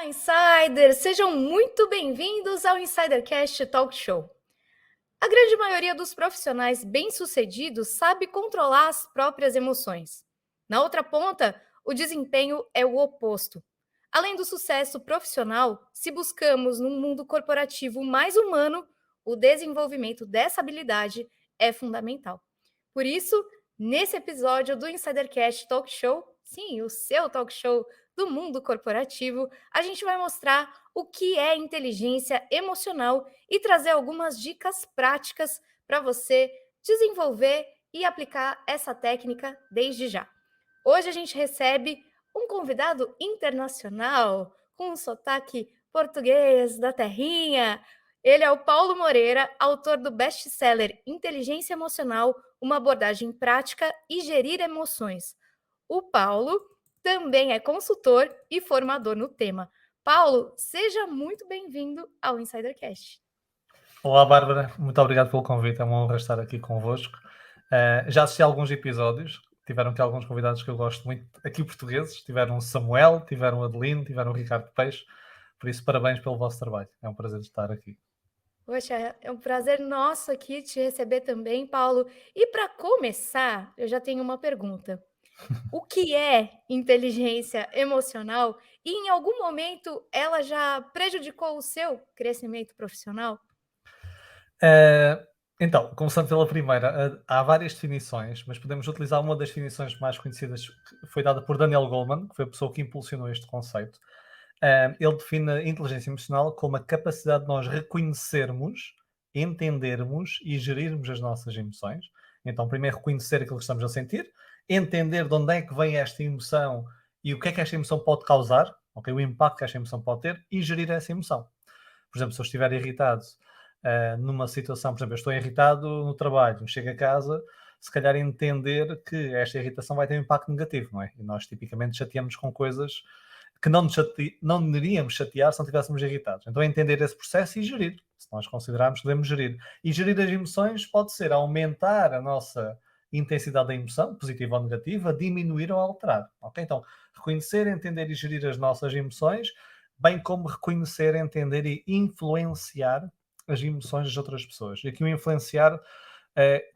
Insiders! Sejam muito bem-vindos ao InsiderCast Talk Show. A grande maioria dos profissionais bem-sucedidos sabe controlar as próprias emoções. Na outra ponta, o desempenho é o oposto. Além do sucesso profissional, se buscamos num mundo corporativo mais humano, o desenvolvimento dessa habilidade é fundamental. Por isso, nesse episódio do InsiderCast Talk Show, sim, o seu talk show do mundo corporativo, a gente vai mostrar o que é inteligência emocional e trazer algumas dicas práticas para você desenvolver e aplicar essa técnica desde já. Hoje a gente recebe um convidado internacional com um sotaque português da terrinha. Ele é o Paulo Moreira, autor do best-seller Inteligência Emocional, uma abordagem prática e gerir emoções. O Paulo também é consultor e formador no tema. Paulo, seja muito bem-vindo ao InsiderCast. Olá, Bárbara, muito obrigado pelo convite, é uma honra estar aqui convosco. Já assisti a alguns episódios, tiveram aqui alguns convidados que eu gosto muito, aqui portugueses, tiveram o Samuel, tiveram o Adelino, tiveram o Ricardo Peixe, por isso parabéns pelo vosso trabalho, é um prazer estar aqui. Poxa, é um prazer nosso aqui te receber também, Paulo. E para começar, eu já tenho uma pergunta. O que é inteligência emocional e em algum momento ela já prejudicou o seu crescimento profissional? Eh, então, começando pela primeira, há várias definições, mas podemos utilizar uma das definições mais conhecidas que foi dada por Daniel Goleman, que foi a pessoa que impulsionou este conceito. Ele define a inteligência emocional como a capacidade de nós reconhecermos, entendermos e gerirmos as nossas emoções. Então, primeiro reconhecer aquilo que estamos a sentir, entender de onde é que vem esta emoção e o que é que esta emoção pode causar, ok? O impacto que esta emoção pode ter e gerir essa emoção. Por exemplo, se eu estiver irritado numa situação, por exemplo, eu estou irritado no trabalho, chego a casa, se calhar entender que esta irritação vai ter um impacto negativo, não é? E nós tipicamente chateamos com coisas que não iríamos chatear se não estivéssemos irritados. Então é entender esse processo e gerir. Se nós considerarmos que devemos gerir. E gerir as emoções pode ser aumentar a nossa intensidade da emoção, positiva ou negativa, diminuir ou alterar. Ok? Então, reconhecer, entender e gerir as nossas emoções, bem como reconhecer, entender e influenciar as emoções das outras pessoas. E aqui o influenciar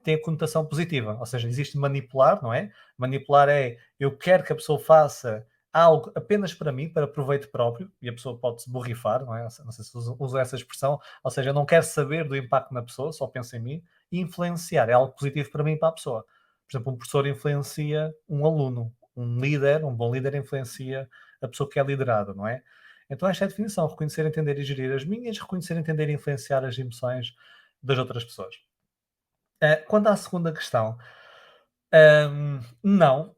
tem a conotação positiva, ou seja, existe manipular, não é? Manipular é eu quero que a pessoa faça algo apenas para mim, para proveito próprio, e a pessoa pode se borrifar, não é? Não sei se usa essa expressão, ou seja, eu não quero saber do impacto na pessoa, só penso em mim, e influenciar é algo positivo para mim e para a pessoa. Por exemplo, um professor influencia um aluno, um bom líder influencia a pessoa que é liderada, não é? Então esta é a definição, reconhecer, entender e gerir as minhas, reconhecer, entender e influenciar as emoções das outras pessoas. Quanto à segunda questão, não.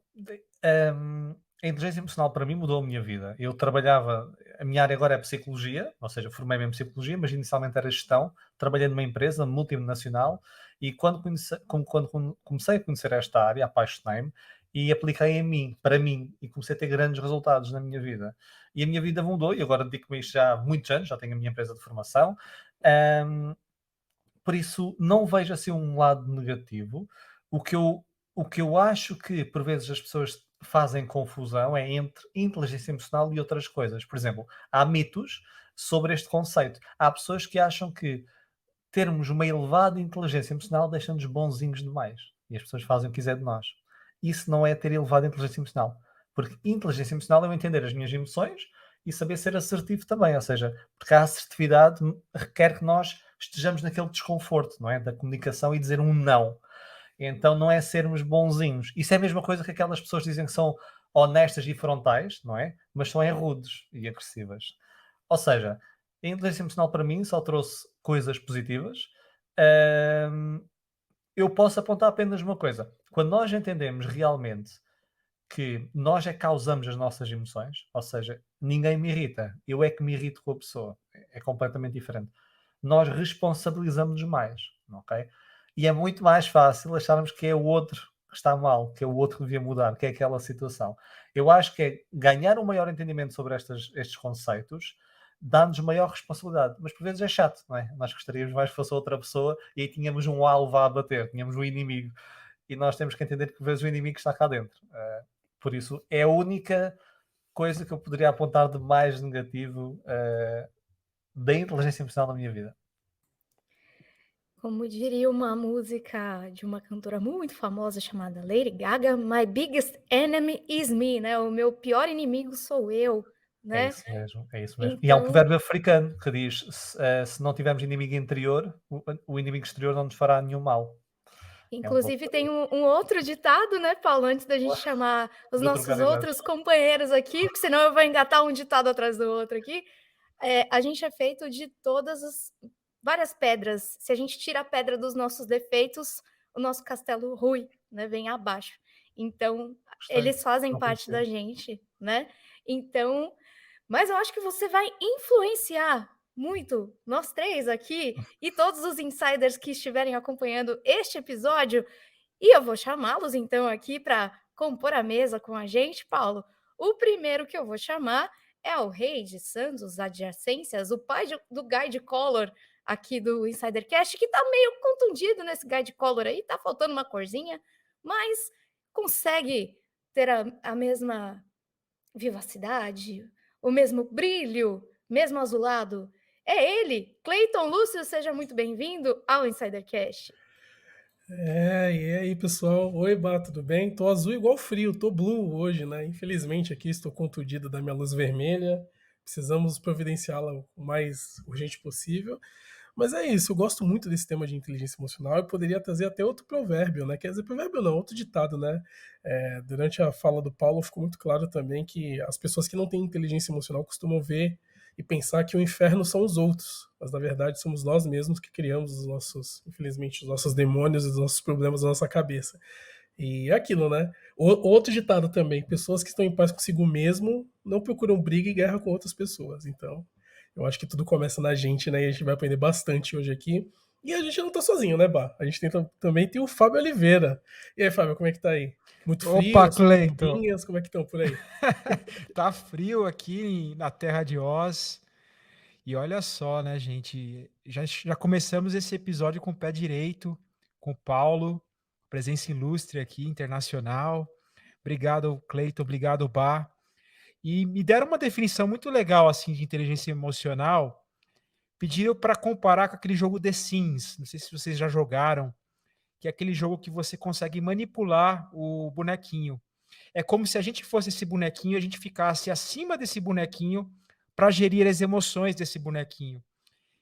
A inteligência emocional para mim mudou a minha vida. Eu trabalhava, a minha área agora é psicologia, ou seja, formei-me em psicologia, mas inicialmente era gestão. Trabalhei numa empresa multinacional e quando comecei a conhecer esta área, apaixonei-me e apliquei em mim, para mim, e comecei a ter grandes resultados na minha vida. E a minha vida mudou e agora dedico-me a isto já há muitos anos, já tenho a minha empresa de formação. Ahm, por isso, não vejo assim um lado negativo. O que eu, o que eu acho que por vezes as pessoas fazem confusão é entre inteligência emocional e outras coisas. Por exemplo, há mitos sobre este conceito. Há pessoas que acham que termos uma elevada inteligência emocional deixa-nos bonzinhos demais. E as pessoas fazem o que quiser de nós. Isso não é ter elevada inteligência emocional. Porque inteligência emocional é eu entender as minhas emoções e saber ser assertivo também. Ou seja, porque a assertividade requer que nós estejamos naquele desconforto, não é? Da comunicação e dizer um não. Então não é sermos bonzinhos. Isso é a mesma coisa que aquelas pessoas dizem que são honestas e frontais, não é? Mas são rudes e agressivas. Ou seja, a inteligência emocional para mim só trouxe coisas positivas. Ahm, eu posso apontar apenas uma coisa. Quando nós entendemos realmente que nós é que causamos as nossas emoções, ou seja, ninguém me irrita, eu é que me irrito com a pessoa, é completamente diferente. Nós responsabilizamos-nos mais, ok? E é muito mais fácil acharmos que é o outro que está mal, que é o outro que devia mudar, que é aquela situação. Eu acho que é ganhar um maior entendimento sobre estes conceitos dá-nos maior responsabilidade, mas por vezes é chato, não é? Nós gostaríamos mais que fosse outra pessoa e aí tínhamos um alvo a abater, tínhamos um inimigo e nós temos que entender que por vezes o inimigo está cá dentro. Por isso, é a única. coisa que eu poderia apontar de mais negativo da inteligência emocional na minha vida. Como diria uma música de uma cantora muito famosa chamada Lady Gaga, "My biggest enemy is me", né, o meu pior inimigo sou eu, É né. isso mesmo, é isso mesmo. E há um Então, provérbio africano que diz: se não tivermos inimigo interior, o inimigo exterior não nos fará nenhum mal. É um pouco inclusive por aí. tem um outro ditado, né, Paulo, antes da gente chamar os Vou nossos trocar ideias. outros companheiros aqui, porque senão eu vou engatar um ditado atrás do outro aqui. A gente é feito de todas as várias pedras. Se a gente tira a pedra dos nossos defeitos, o nosso castelo rui, né, vem abaixo. Então, Gostei, eles fazem não parte da conhecia. gente, né. Então, mas eu acho que você vai influenciar muito nós 3 aqui e todos os insiders que estiverem acompanhando este episódio, e eu vou chamá-los então aqui para compor a mesa com a gente, Paulo. O primeiro que eu vou chamar é o rei de Santos Adjacências, o pai do Guide Color aqui do Insidercast, que tá meio contundido nesse Guide Color aí, tá faltando uma corzinha, mas consegue ter a mesma vivacidade, o mesmo brilho, mesmo azulado. É ele, Cleiton Lúcio, seja muito bem-vindo ao Insidercast. E aí, pessoal? Oi, Bá, tudo bem? Tô azul igual frio, tô blue hoje, né? Infelizmente aqui estou contundido da minha luz vermelha. Precisamos providenciá-la o mais urgente possível. Mas é isso, eu gosto muito desse tema de inteligência emocional e poderia trazer até outro provérbio, né? Quer dizer, provérbio não, outro ditado, né? Durante a fala do Paulo ficou muito claro também que as pessoas que não têm inteligência emocional costumam ver e pensar que o inferno são os outros, mas na verdade somos nós mesmos que criamos os nossos, infelizmente, os nossos demônios, os nossos problemas na nossa cabeça. E é aquilo, né? Outro ditado também: pessoas que estão em paz consigo mesmo não procuram briga e guerra com outras pessoas. Então, eu acho que tudo começa na gente, né? E a gente vai aprender bastante hoje aqui. E a gente não tá sozinho, né, Bá? A gente também tem o Fábio Oliveira. E aí, Fábio, como é que tá aí? Muito frio? Opa, As suas Cleiton! bombinhas, como é que estão por aí? Tá frio aqui na terra de Oz. E olha só, né, gente? Já começamos esse episódio com o pé direito, com o Paulo, presença ilustre aqui, internacional. Obrigado, Cleiton. Obrigado, Bá. E me deram uma definição muito legal assim de inteligência emocional. Pediram para comparar com aquele jogo The Sims. Não sei se vocês já jogaram, que é aquele jogo que você consegue manipular o bonequinho. É como se a gente fosse esse bonequinho, a gente ficasse acima desse bonequinho para gerir as emoções desse bonequinho.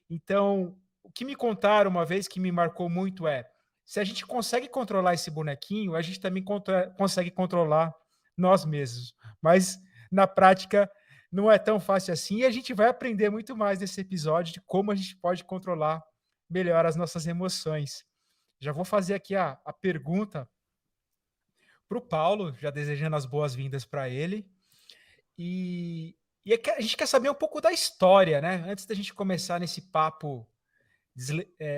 Então, o que me contaram uma vez que me marcou muito é: se a gente consegue controlar esse bonequinho, a gente também consegue controlar nós mesmos. Mas na prática não é tão fácil assim, e a gente vai aprender muito mais nesse episódio de como a gente pode controlar melhor as nossas emoções. Já vou fazer aqui a pergunta para o Paulo, já desejando as boas-vindas para ele. E, a gente quer saber um pouco da história, né? Antes da gente começar nesse papo,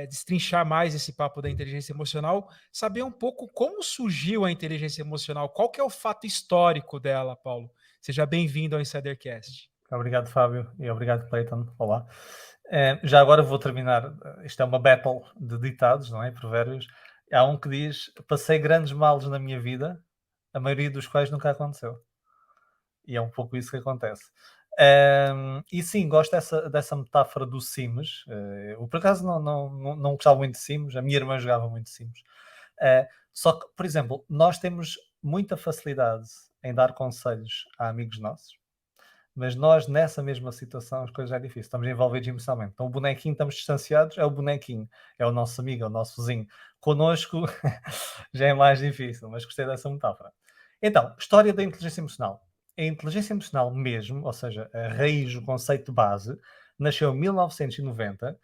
destrinchar mais esse papo da inteligência emocional, saber um pouco como surgiu a inteligência emocional, qual que é o fato histórico dela, Paulo. Seja bem-vindo ao Insidercast. Obrigado, Fábio, e obrigado, Clayton. Olá. Já agora vou terminar. Isto é uma battle de ditados, não é? Provérbios. Há um que diz: passei grandes males na minha vida, a maioria dos quais nunca aconteceu. E é um pouco isso que acontece. E sim, gosto dessa metáfora do Sims. Eu, por acaso, não gostava muito de Sims. A minha irmã jogava muito de Sims. Só que, por exemplo, nós temos muita facilidade em dar conselhos a amigos nossos, mas nós, nessa mesma situação, as coisas é difícil. Estamos envolvidos emocionalmente. Então, o bonequinho, estamos distanciados, é o bonequinho, é o nosso amigo, é o nosso vizinho. Connosco já é mais difícil, mas gostei dessa metáfora. Então, história da inteligência emocional. A inteligência emocional mesmo, ou seja, a raiz, o conceito de base, nasceu em 1990,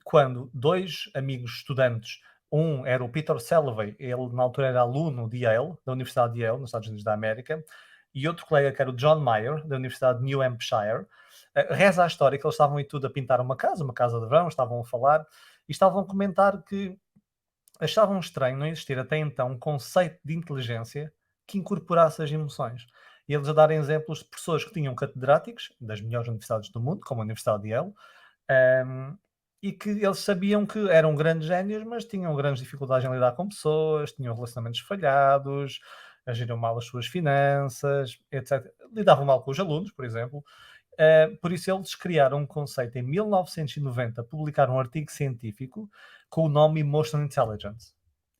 quando dois amigos estudantes, um era o Peter Salovey, ele na altura era aluno de Yale, da Universidade de Yale, nos Estados Unidos da América, e outro colega que era o John Mayer, da Universidade de New Hampshire. Reza a história que eles estavam e tudo a pintar uma casa de verão, estavam a falar, e estavam a comentar que achavam estranho não existir até então um conceito de inteligência que incorporasse as emoções. E eles a darem exemplos de pessoas que tinham catedráticos das melhores universidades do mundo, como a Universidade de Yale, e que eles sabiam que eram grandes génios, mas tinham grandes dificuldades em lidar com pessoas, tinham relacionamentos falhados, agiram mal as suas finanças, etc. Lidavam mal com os alunos, por exemplo. Por isso eles criaram um conceito em 1990, publicaram um artigo científico com o nome Emotional Intelligence.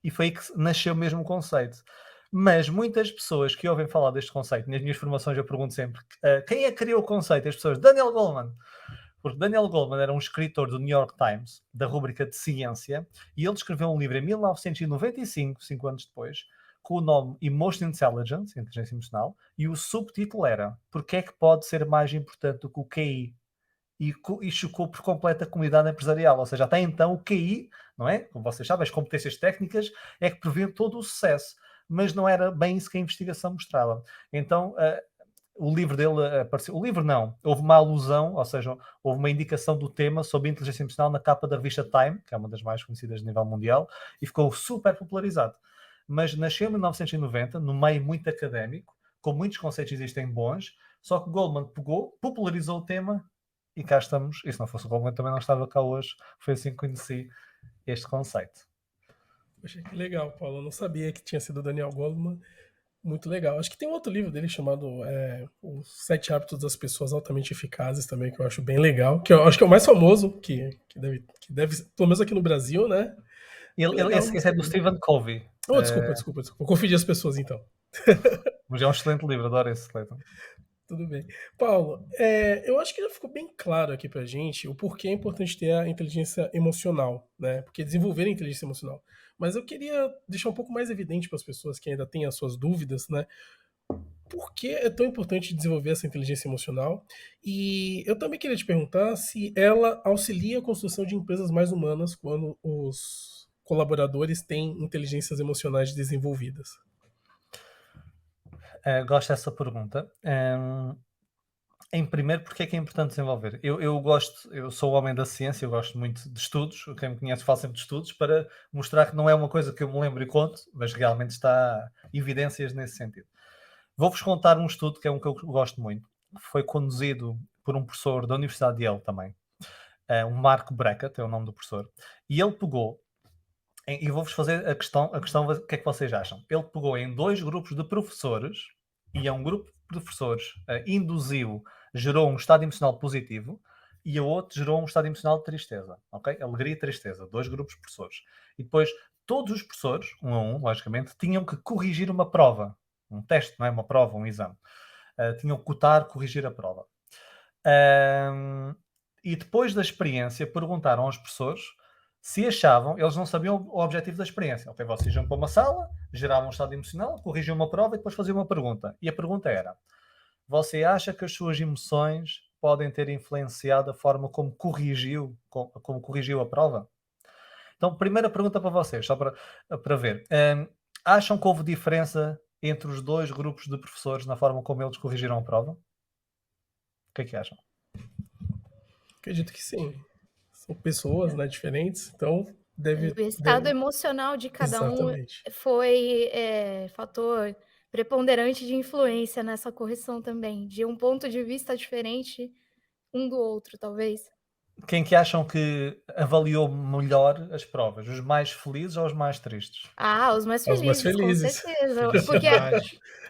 E foi aí que nasceu mesmo o conceito. Mas muitas pessoas que ouvem falar deste conceito, nas minhas formações eu pergunto sempre, quem é que criou o conceito? As pessoas, Daniel Goleman. Porque Daniel Goleman era um escritor do New York Times, da rúbrica de ciência, e ele escreveu um livro em 1995, 5 anos depois, com o nome Emotional Intelligence, Inteligência Emocional, e o subtítulo era Porque é que pode ser mais importante do que o QI? E chocou por completo a comunidade empresarial. Ou seja, até então o QI, não é? Como vocês sabem, as competências técnicas é que previam todo o sucesso, mas não era bem isso que a investigação mostrava. Então, o livro dele apareceu. O livro não, houve uma alusão, ou seja, houve uma indicação do tema sobre inteligência emocional na capa da revista Time, que é uma das mais conhecidas a nível mundial, e ficou super popularizado. Mas nasceu em 1990, no meio muito académico, com muitos conceitos existem bons, só que Goleman pegou, popularizou o tema e cá estamos. E se não fosse o Goleman também não estava cá hoje. Foi assim que conheci este conceito. Poxa, que legal, Paulo. Eu não sabia que tinha sido o Daniel Goleman. Muito legal. Acho que tem um outro livro dele chamado Os 7 Hábitos das Pessoas Altamente Eficazes também, que eu acho bem legal. Que eu acho que é o mais famoso, que deve pelo menos aqui no Brasil, né? Esse é do Stephen Covey. Oh, desculpa. Eu confundi as pessoas, então. Mas é um excelente livro, adoro esse, Cleiton. Tudo bem. Paulo, eu acho que já ficou bem claro aqui pra gente o porquê é importante ter a inteligência emocional, né? Porque desenvolver a inteligência emocional. Mas eu queria deixar um pouco mais evidente para as pessoas que ainda têm as suas dúvidas, né? Por que é tão importante desenvolver essa inteligência emocional? E eu também queria te perguntar se ela auxilia a construção de empresas mais humanas quando os colaboradores têm inteligências emocionais desenvolvidas. Gosto dessa pergunta. Em primeiro, porque é que é importante desenvolver? Eu sou homem da ciência, eu gosto muito de estudos, quem me conhece fala sempre de estudos, para mostrar que não é uma coisa que eu me lembro e conto, mas realmente está evidências nesse sentido. Vou-vos contar um estudo que é um que eu gosto muito, foi conduzido por um professor da Universidade de Yale também, um Marco Brackett, é o nome do professor, e ele pegou, e vou-vos fazer a questão, o que é que vocês acham? Ele pegou em 2 grupos de professores, e a um grupo de professores induziu, gerou um estado emocional positivo, e a outro gerou um estado emocional de tristeza, ok? Alegria e tristeza, 2 grupos de professores. E depois, todos os professores, um a um, logicamente, tinham que corrigir uma prova, um teste, não é? Uma prova, um exame. Tinham que cotar, corrigir a prova. E depois da experiência, perguntaram aos professores se achavam, eles não sabiam o objetivo da experiência. Ok, vocês iam para uma sala, geravam um estado emocional, corrigiam uma prova e depois faziam uma pergunta. E a pergunta era: você acha que as suas emoções podem ter influenciado a forma como corrigiu a prova? Então, primeira pergunta para vocês, só para ver. Acham que houve diferença entre os 2 grupos de professores na forma como eles corrigiram a prova? O que é que acham? Acredito que sim. São pessoas, né, diferentes, então O estado emocional de cada Exatamente. um foi fator preponderante de influência nessa correção também, de um ponto de vista diferente um do outro, talvez. Quem que acham que avaliou melhor as provas? Os mais felizes ou os mais tristes? Os mais Os mais felizes, com felizes. certeza. Porque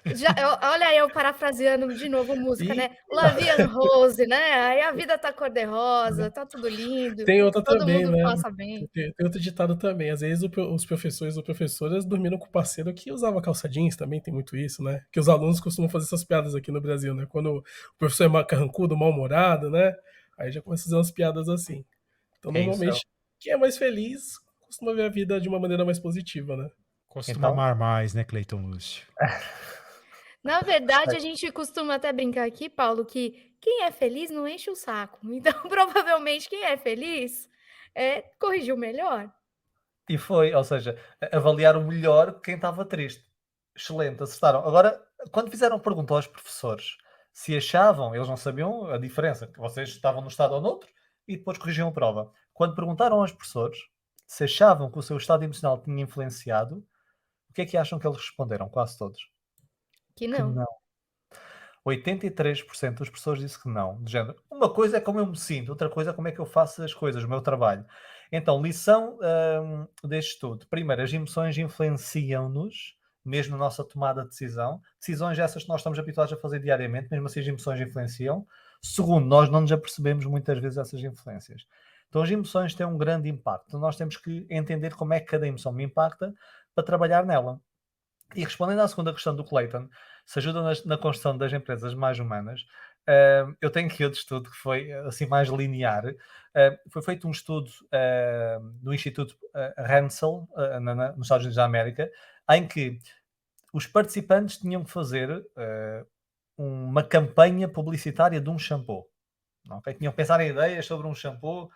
Felicidade. olha eu parafraseando de novo música, E né? La vie en rose, né? Aí a vida tá cor-de-rosa, tá tudo lindo, tem outra todo também, mundo né? passa bem. Tem outro ditado também. Às vezes os professores ou professoras dormiram com o parceiro que usava calça jeans, também tem muito isso, né? Que os alunos costumam fazer essas piadas aqui no Brasil, né? Quando o professor é carrancudo, mal-humorado, né? Aí já começa a fazer umas piadas assim. Então, É isso. normalmente, quem é mais feliz costuma ver a vida de uma maneira mais positiva, né? Costuma Então? amar mais, né, Cleiton Lúcio? Na verdade, a gente costuma até brincar aqui, Paulo, que quem é feliz não enche o saco. Então, provavelmente, quem é feliz corrigiu melhor. E foi, ou seja, avaliaram melhor quem estava triste. Excelente, acertaram. Agora, quando fizeram pergunta aos professores se achavam, eles não sabiam a diferença, que vocês estavam num estado ou noutro, e depois corrigiam a prova. Quando perguntaram aos professores se achavam que o seu estado emocional tinha influenciado, o que é que acham que eles responderam? Quase todos. Que Que não. não. 83% dos professores disse que não. De género, uma coisa é como eu me sinto, outra coisa é como é que eu faço as coisas, o meu trabalho. Então, lição deste estudo. Primeiro, as emoções influenciam-nos, mesmo na nossa tomada de decisão. Decisões essas que nós estamos habituados a fazer diariamente, mesmo assim as emoções influenciam. Segundo, nós não nos apercebemos muitas vezes essas influências. Então as emoções têm um grande impacto. Então, nós temos que entender como é que cada emoção me impacta para trabalhar nela. E respondendo à segunda questão do Clayton, se ajuda na construção das empresas mais humanas, eu tenho aqui outro estudo que foi assim mais linear. Foi feito um estudo no Instituto Hansel, nos Estados Unidos da América, em que os participantes tinham que fazer uma campanha publicitária de um shampoo. Okay? Tinham que pensar em ideias sobre um shampoo.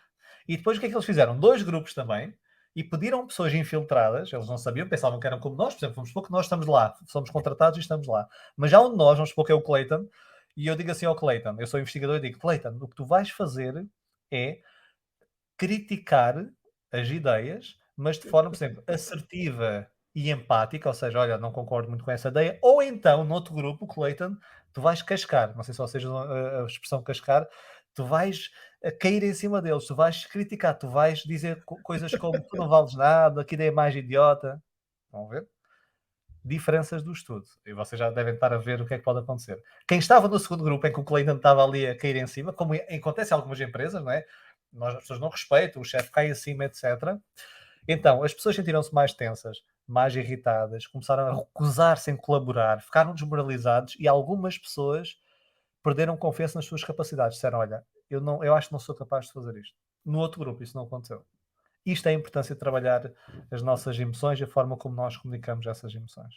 E depois o que é que eles fizeram? 2 grupos também, e pediram pessoas infiltradas, eles não sabiam, pensavam que eram como nós, por exemplo, vamos supor que nós estamos lá, somos contratados e estamos lá. Mas já um de nós, vamos supor que é o Clayton, e eu digo assim ao Clayton, eu sou investigador e digo, Clayton, o que tu vais fazer é criticar as ideias, mas de forma, por exemplo, assertiva e empática, ou seja, olha, não concordo muito com essa ideia, ou então, no outro grupo, Clayton, tu vais cascar, não sei se vocês usam a expressão cascar, tu vais cair em cima deles, tu vais criticar, tu vais dizer coisas como tu não vales nada, que ideia mais idiota. Estão a ver? Diferenças do estudo. E vocês já devem estar a ver o que é que pode acontecer. Quem estava no segundo grupo, em que o Clayton estava ali a cair em cima, como acontece em algumas empresas, não é? As pessoas não respeitam, o chefe cai acima, etc. Então, as pessoas sentiram-se mais tensas, mais irritadas, começaram a recusar-se em colaborar, ficaram desmoralizados e algumas pessoas perderam confiança nas suas capacidades. Disseram, olha, eu acho que não sou capaz de fazer isto. No outro grupo isso não aconteceu. Isto é a importância de trabalhar as nossas emoções e a forma como nós comunicamos essas emoções.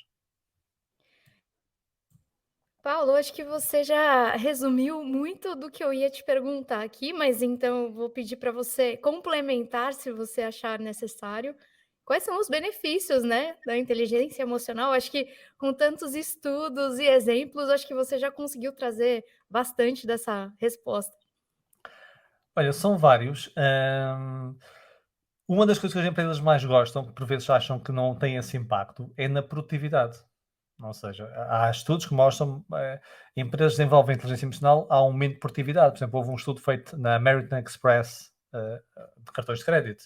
Paulo, acho que você já resumiu muito do que eu ia te perguntar aqui, mas então eu vou pedir para você complementar, se você achar necessário. Quais são os benefícios, né, da inteligência emocional? Acho que com tantos estudos e exemplos, acho que você já conseguiu trazer bastante dessa resposta. Olha, são vários. Uma das coisas que as empresas mais gostam, que por vezes acham que não tem esse impacto, é na produtividade. Ou seja, há estudos que mostram empresas que desenvolvem inteligência emocional há aumento de produtividade. Por exemplo, houve um estudo feito na American Express de cartões de crédito.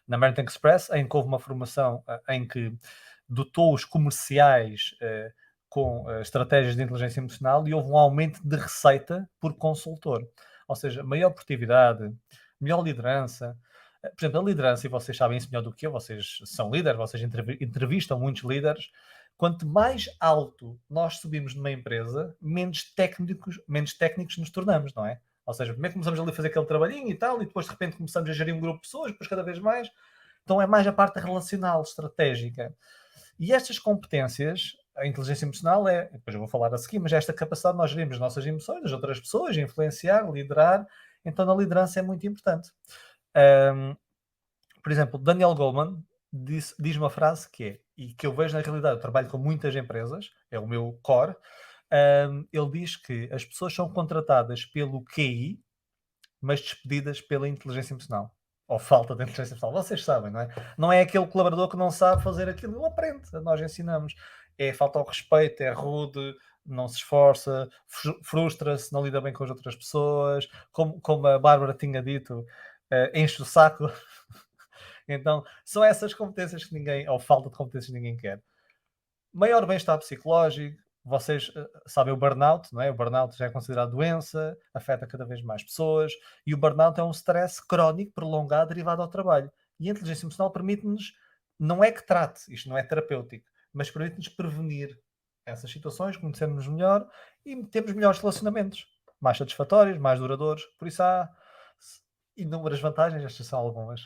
Na American Express, em que houve uma formação em que dotou os comerciais com estratégias de inteligência emocional e houve um aumento de receita por consultor. Ou seja, maior produtividade, melhor liderança. Por exemplo, a liderança, e vocês sabem isso melhor do que eu, vocês são líderes, vocês entrevistam muitos líderes. Quanto mais alto nós subimos numa empresa, menos técnicos nos tornamos, não é? Ou seja, primeiro começamos ali a fazer aquele trabalhinho e tal, e depois de repente começamos a gerir um grupo de pessoas, depois cada vez mais. Então é mais a parte relacional, estratégica. E estas competências, a inteligência emocional depois eu vou falar a seguir, mas esta capacidade de nós gerirmos as nossas emoções, das outras pessoas, influenciar, liderar, então na liderança é muito importante. Por exemplo, Daniel Goleman diz uma frase que é, e que eu vejo na realidade, eu trabalho com muitas empresas, é o meu core, ele diz que as pessoas são contratadas pelo QI, mas despedidas pela inteligência emocional. Ou falta de inteligência emocional. Vocês sabem, não é? Não é aquele colaborador que não sabe fazer aquilo, ele aprende, nós ensinamos. É falta ao respeito, é rude, não se esforça, frustra-se, não lida bem com as outras pessoas, como a Bárbara tinha dito, enche o saco. Então, são essas competências que ninguém, ou falta de competências que ninguém quer. Maior bem-estar psicológico, vocês sabem o burnout, não é? O burnout já é considerado doença, afeta cada vez mais pessoas, e o burnout é um stress crónico, prolongado, derivado ao trabalho. E a inteligência emocional permite-nos, não é que trate, isto não é terapêutico, mas permite-nos prevenir essas situações, conhecermos melhor e termos melhores relacionamentos, mais satisfatórios, mais duradouros. Por isso há inúmeras vantagens, estas são algumas.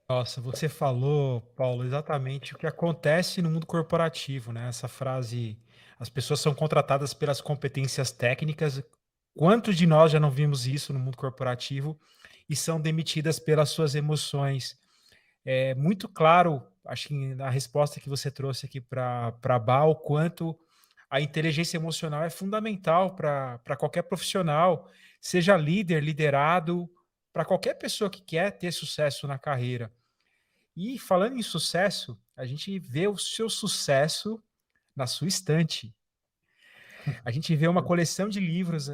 Nossa, você falou, Paulo, exatamente o que acontece no mundo corporativo, né? Essa frase, as pessoas são contratadas pelas competências técnicas. Quantos de nós já não vimos isso no mundo corporativo e são demitidas pelas suas emoções? É muito claro, acho que na resposta que você trouxe aqui para a Bal, o quanto a inteligência emocional é fundamental para qualquer profissional, seja líder, liderado, para qualquer pessoa que quer ter sucesso na carreira. E falando em sucesso, a gente vê o seu sucesso na sua estante. A gente vê uma coleção de livros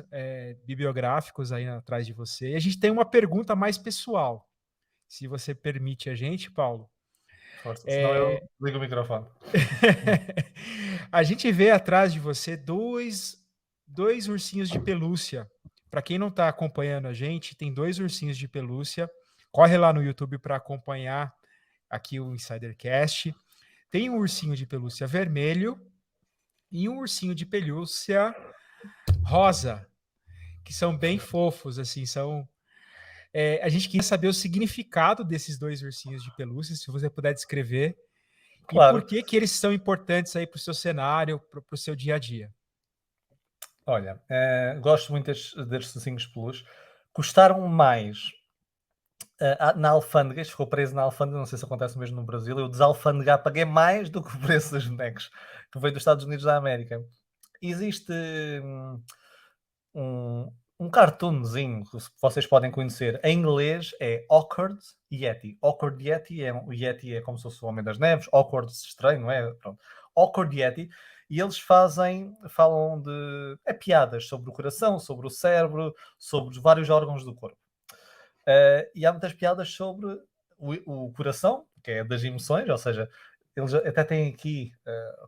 bibliográficos aí atrás de você. E a gente tem uma pergunta mais pessoal, se você permite a gente, Paulo. Força, senão eu ligo o microfone. A gente vê atrás de você dois ursinhos de pelúcia. Para quem não está acompanhando a gente, tem dois ursinhos de pelúcia. Corre lá no YouTube para acompanhar aqui o Insidercast. Tem um ursinho de pelúcia vermelho e um ursinho de pelúcia rosa, que são bem fofos, assim, são... a gente queria saber o significado desses dois ursinhos de pelúcia, se você puder descrever, e por Claro. que eles são importantes aí para o seu cenário, para o seu dia a dia. Olha, gosto muito destes ursinhos de peluche. Custaram mais na alfândega, isto ficou preso na alfândega, não sei se acontece mesmo no Brasil, eu desalfandegar paguei mais do que o preço dos bonecos, que veio dos Estados Unidos da América. Existe um cartoonzinho que vocês podem conhecer, em inglês é Awkward Yeti. Awkward Yeti o Yeti é como se fosse o Homem das Neves, Awkward estranho, não é? Pronto. Awkward Yeti. E eles falam de piadas sobre o coração, sobre o cérebro, sobre vários órgãos do corpo. E há muitas piadas sobre o coração, que é das emoções, ou seja, eles até têm aqui,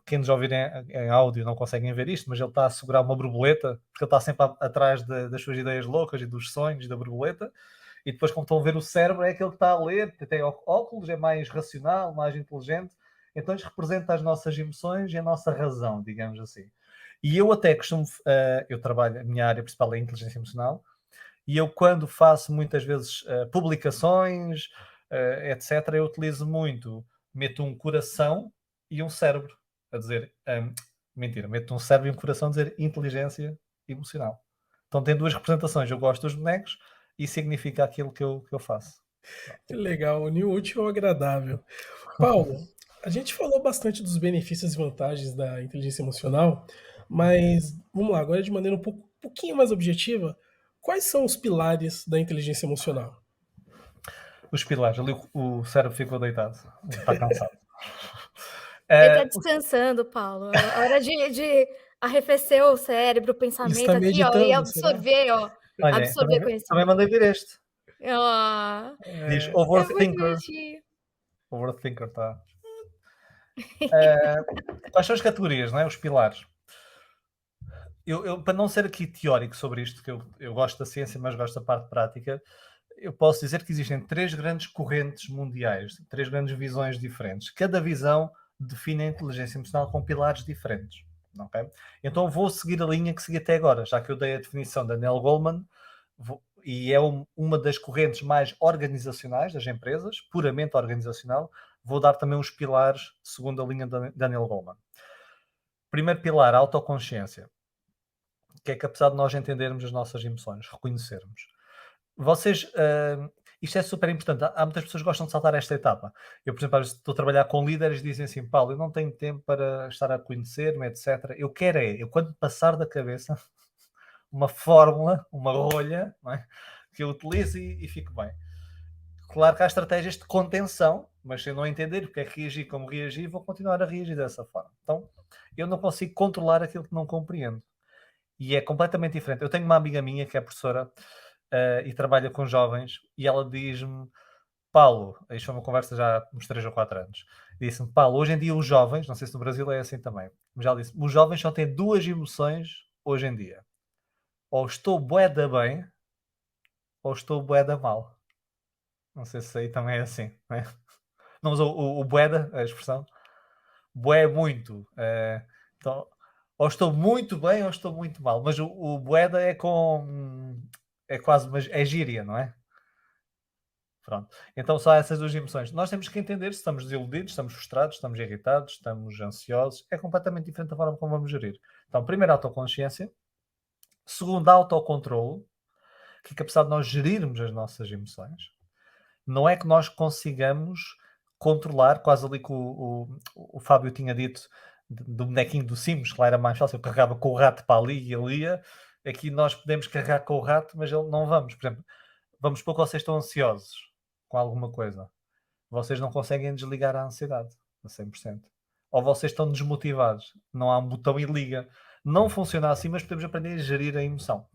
quem nos ouvir em áudio não conseguem ver isto, mas ele está a segurar uma borboleta, porque ele está sempre atrás das suas ideias loucas e dos sonhos da borboleta, e depois, como estão a ver o cérebro, é aquele que está a ler, tem óculos, é mais racional, mais inteligente, então isto representa as nossas emoções e a nossa razão, digamos assim. E eu até costumo, eu trabalho, a minha área principal é a inteligência emocional, e eu quando faço muitas vezes publicações, etc., eu utilizo muito, meto um coração e um cérebro, a dizer, mentira, meto um cérebro e um coração a dizer inteligência emocional. Então tem duas representações, eu gosto dos bonecos e significa aquilo que eu faço. Que legal, unir o útil ao agradável. Paulo, a gente falou bastante dos benefícios e vantagens da inteligência emocional, mas vamos lá, agora de maneira pouquinho mais objetiva, quais são os pilares da inteligência emocional? Os pilares, ali o cérebro ficou deitado, está cansado. Ele está descansando, Paulo. É hora de arrefecer o cérebro, o pensamento Está aqui, ó, e meditando, será? absorver, ó. Olha, Absorver também conhecimento. mandei vir este. Ah, Diz É, é muito Overthinker. bonitinho. Overthinker, tá. Quais são as categorias, não é? Os pilares. Para não ser aqui teórico sobre isto, que eu gosto da ciência, mas gosto da parte prática, eu posso dizer que existem três grandes correntes mundiais, três grandes visões diferentes. Cada visão define a inteligência emocional com pilares diferentes. Okay? Então vou seguir a linha que segui até agora, já que eu dei a definição da Neil Goldman, e é uma das correntes mais organizacionais das empresas, puramente organizacional, vou dar também os pilares segundo a linha da Neil Goldman. Primeiro pilar, a autoconsciência, que é que apesar de nós entendermos as nossas emoções, reconhecermos. Vocês, isto é super importante, há muitas pessoas que gostam de saltar esta etapa. Eu, por exemplo, às vezes estou a trabalhar com líderes e dizem assim, Paulo, eu não tenho tempo para estar a conhecer-me, etc. Eu quero eu quando passar da cabeça, uma fórmula, uma rolha, não é? Que eu utilizo e fico bem. Claro que há estratégias de contenção, mas se eu não entender porque é que reagi como reagi, vou continuar a reagir dessa forma. Então, eu não consigo controlar aquilo que não compreendo. E é completamente diferente. Eu tenho uma amiga minha que é professora e trabalha com jovens e ela diz-me, Paulo, isto foi uma conversa já há uns 3 ou 4 anos, disse-me, Paulo, hoje em dia os jovens, não sei se no Brasil é assim também, mas ela disse, os jovens só têm duas emoções hoje em dia. Ou estou bué da bem, ou estou bué da mal. Não sei se aí também é assim, não é? Não usou o bué da, a expressão? Bué é muito. Então, ou estou muito bem ou estou muito mal. Mas o Boeda é com. É quase uma. É gíria, não é? Pronto. Então só há essas duas emoções. Nós temos que entender se estamos desiludidos, estamos frustrados, estamos irritados, estamos ansiosos. É completamente diferente da forma como vamos gerir. Então, primeiro, autoconsciência. Segundo, autocontrole. Que apesar de nós gerirmos as nossas emoções, não é que nós consigamos controlar, quase ali que o Fábio tinha dito, do bonequinho do Sims, que lá era mais fácil, eu carregava com o rato para ali e ele ia. Aqui nós podemos carregar com o rato, mas ele não vamos. Por exemplo, vamos supor que vocês estão ansiosos com alguma coisa. Vocês não conseguem desligar a ansiedade a 100%. Ou vocês estão desmotivados. Não há um botão e liga. Não funciona assim, mas podemos aprender a gerir a emoção.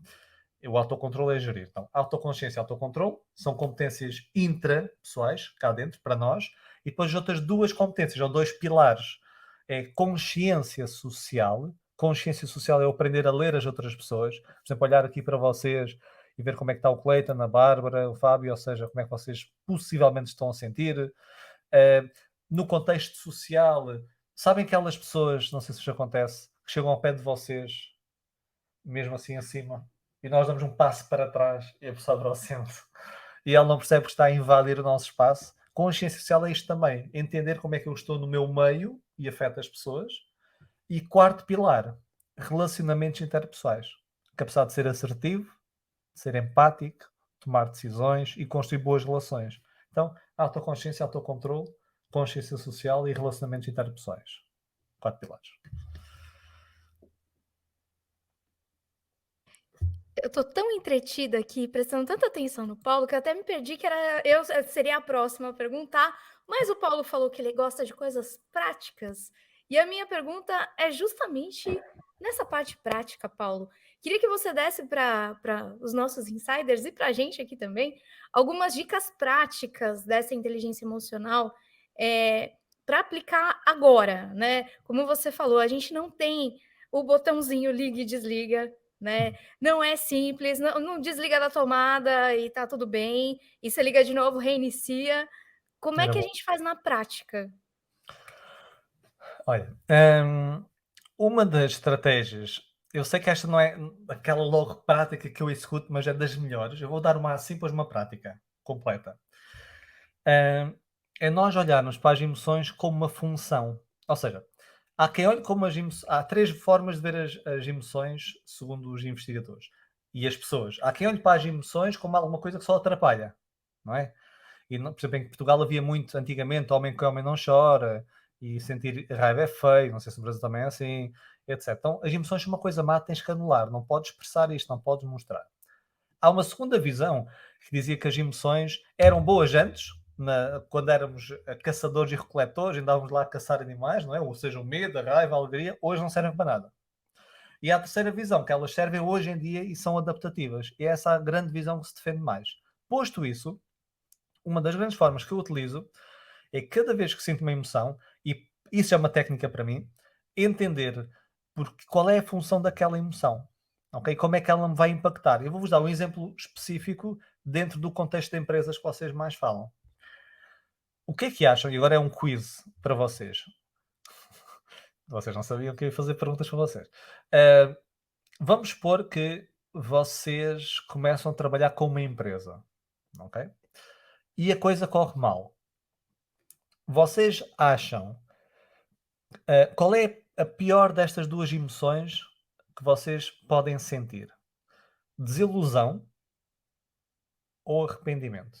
O autocontrole é gerir. Então, autoconsciência e autocontrole são competências intrapessoais, cá dentro, para nós, e depois outras duas competências, ou dois pilares. É consciência social. Consciência social é eu aprender a ler as outras pessoas. Por exemplo, olhar aqui para vocês e ver como é que está o Cleiton, a Bárbara, o Fábio, ou seja, como é que vocês possivelmente estão a sentir. No contexto social, sabem aquelas pessoas, não sei se isso acontece, que chegam ao pé de vocês, mesmo assim acima, e nós damos um passo para trás e a pessoa aproxima-se. E ela não percebe que está a invadir o nosso espaço. Consciência social é isto também. Entender como é que eu estou no meu meio e afeta as pessoas. E quarto pilar, relacionamentos interpessoais. Capacidade de ser assertivo, de ser empático, tomar decisões e construir boas relações. Então, autoconsciência, autocontrole, consciência social e relacionamentos interpessoais. 4 pilares. Eu estou tão entretida aqui, prestando tanta atenção no Paulo, que eu até me perdi que eu seria a próxima a perguntar, mas o Paulo falou que ele gosta de coisas práticas. E a minha pergunta é justamente nessa parte prática, Paulo. Queria que você desse para os nossos insiders e para a gente aqui também algumas dicas práticas dessa inteligência emocional para aplicar agora, né? Como você falou, a gente não tem o botãozinho liga e desliga, né? Não é simples, não desliga da tomada e tá tudo bem, e você liga de novo, reinicia. Como é Era que a bom. gente faz na prática? Olha, uma das estratégias, eu sei que esta não é aquela logo prática que eu executo, mas é das melhores. Eu vou dar uma assim, depois uma prática completa. É nós olharmos para as emoções como uma função. Ou seja, há quem olhe como há três formas de ver as emoções, segundo os investigadores. E as pessoas. Há quem olhe para as emoções como alguma coisa que só atrapalha, não é? E, por exemplo, em Portugal havia muito, antigamente, homem que homem não chora, e sentir raiva é feio, não sei se no Brasil também é assim, etc. Então, as emoções são uma coisa má, tens que anular, não podes expressar isto, não podes mostrar. Há uma segunda visão que dizia que as emoções eram boas antes, quando éramos caçadores e recoletores, andávamos lá a caçar animais, não é? Ou seja, o medo, a raiva, a alegria, hoje não servem para nada. E há a terceira visão, que elas servem hoje em dia e são adaptativas. E é essa a grande visão que se defende mais. Posto isso, uma das grandes formas que eu utilizo é cada vez que sinto uma emoção, e isso é uma técnica para mim, entender qual é a função daquela emoção. Ok? Como é que ela me vai impactar? Eu vou-vos dar um exemplo específico dentro do contexto de empresas que vocês mais falam. O que é que acham? E agora é um quiz para vocês. Vocês não sabiam que eu ia fazer perguntas para vocês. Vamos supor que vocês começam a trabalhar com uma empresa. Ok? E a coisa corre mal. Vocês acham qual é a pior destas duas emoções que vocês podem sentir? Desilusão ou arrependimento?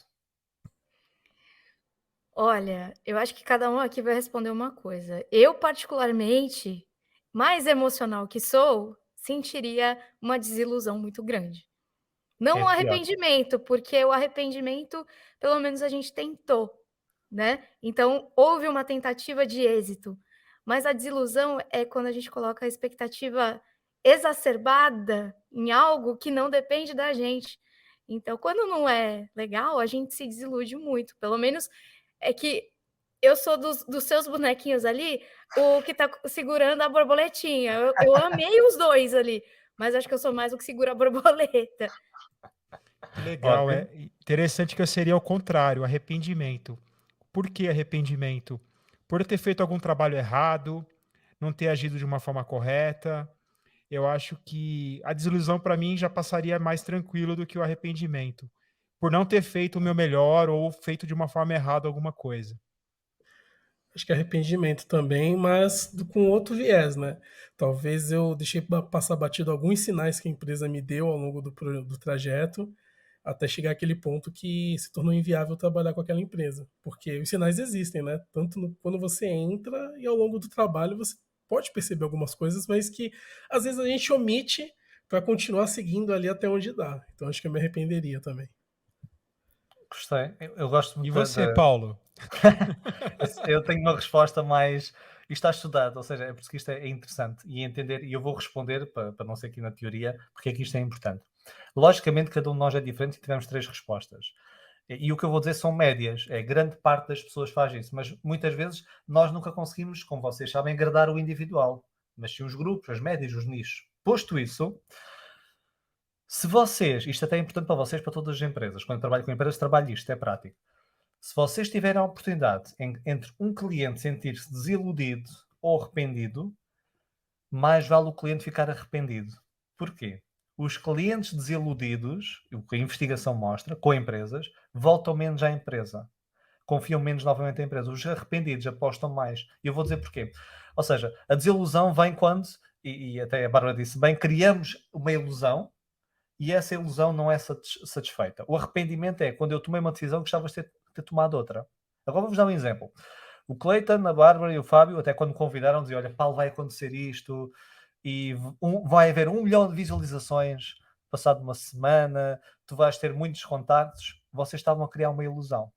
Olha, eu acho que cada um aqui vai responder uma coisa. Eu, particularmente, mais emocional que sou, sentiria uma desilusão muito grande. É Não um pior. arrependimento, porque o arrependimento, pelo menos a gente tentou, né. Então, houve uma tentativa de êxito, mas a desilusão é quando a gente coloca a expectativa exacerbada em algo que não depende da gente. Então, quando não é legal, a gente se desilude muito, pelo menos é que eu sou dos seus bonequinhos ali, o que tá segurando a borboletinha. Eu amei os 2 ali, mas acho que eu sou mais o que segura a borboleta. Que legal, Ótimo. é interessante que eu seria ao contrário, arrependimento. Por que arrependimento? Por eu ter feito algum trabalho errado, não ter agido de uma forma correta. Eu acho que a desilusão para mim já passaria mais tranquilo do que o arrependimento, por não ter feito o meu melhor ou feito de uma forma errada alguma coisa. Acho que arrependimento também, mas com outro viés, né? Talvez eu deixei passar batido alguns sinais que a empresa me deu ao longo do trajeto, até chegar àquele ponto que se tornou inviável trabalhar com aquela empresa. Porque os sinais existem, né? Tanto quando você entra e ao longo do trabalho você pode perceber algumas coisas, mas que às vezes a gente omite para continuar seguindo ali até onde dá. Então acho que eu me arrependeria também. Gostei. Eu gosto E muito você, Paulo? Eu tenho uma resposta mais. Isto está estudado, ou seja, é por isso que isto é interessante e entender, e eu vou responder para não ser aqui na teoria, porque é que isto é importante. Logicamente, cada um de nós é diferente e tivemos 3 respostas. E o que eu vou dizer são médias. Grande parte das pessoas faz isso, mas muitas vezes nós nunca conseguimos, como vocês sabem, agradar o individual, mas sim os grupos, as médias, os nichos. Posto isso, se vocês, isto até é importante para vocês, para todas as empresas, quando eu trabalho com empresas, trabalho isto, é prático. Se vocês tiverem a oportunidade entre um cliente sentir-se desiludido ou arrependido, mais vale o cliente ficar arrependido. Porquê? Os clientes desiludidos, o que a investigação mostra, com empresas, voltam menos à empresa. Confiam menos novamente à empresa. Os arrependidos apostam mais. E eu vou dizer porquê. Ou seja, a desilusão vem quando, e até a Bárbara disse bem, criamos uma ilusão e essa ilusão não é satisfeita. O arrependimento é quando eu tomei uma decisão que gostava de ter tomado outra. Agora vamos dar um exemplo. O Cleiton, a Bárbara e o Fábio, até quando me convidaram, diziam, olha, Paulo, vai acontecer isto e vai haver 1 milhão de visualizações passado uma semana, tu vais ter muitos contactos. Vocês estavam a criar uma ilusão.